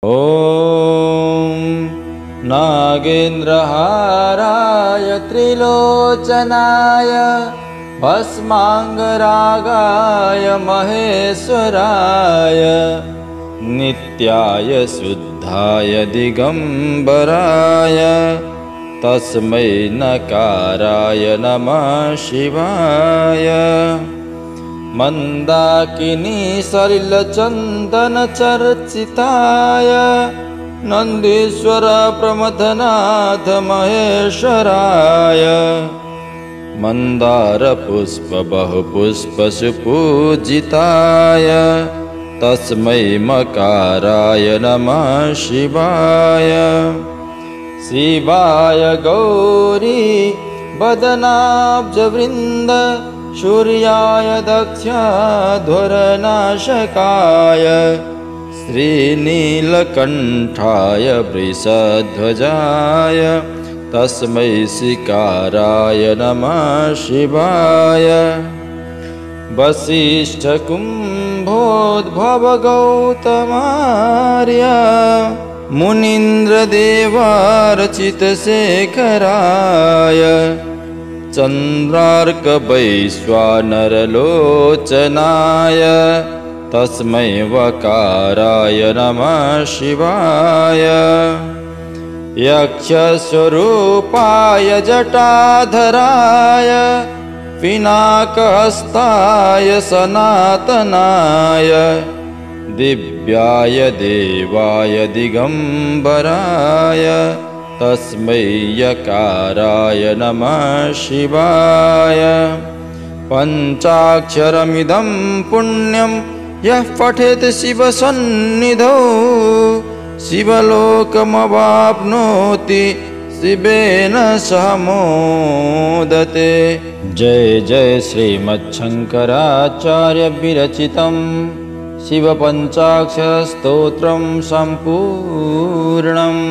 ॐ नागेन्द्रहाराय त्रिलोचनाय भस्माङ्गरागाय महेश्वराय नित्याय शुद्धाय दिगम्बराय तस्मै नकाराय नमः शिवाय। मन्दाकिनी सलिलचन्दनचर्चिताय नन्दीश्वर प्रमथनाथ महेश्वराय मन्दारपुष्प बहुपुष्पसुपूजिताय तस्मै मकाराय नमः शिवाय। शिवाय गौरी वदनाब्जवृन्द सूर्याय दक्षध्वरनाशकाय श्रीनीलकण्ठाय वृषध्वजाय तस्मै शिकाराय नमः शिवाय। वसिष्ठकुम्भोद्भवगौतमार्य मुनीन्द्रदेवार्चितशेखराय चन्द्रार्कवैश्वानरलोचनाय तस्मै वकाराय नमः शिवाय। यक्षस्वरूपाय जटाधराय पिनाकहस्ताय सनातनाय दिव्याय देवाय दिगम्बराय तस्मै यकाराय नमः शिवाय। पञ्चाक्षरमिदं पुण्यं यः पठेत् शिवसन्निधौ शिवलोकमवाप्नोति शिवेन सह मोदते। जय जय श्रीमच्छङ्कराचार्य विरचितं शिवपञ्चाक्षरस्तोत्रं सम्पूर्णम्।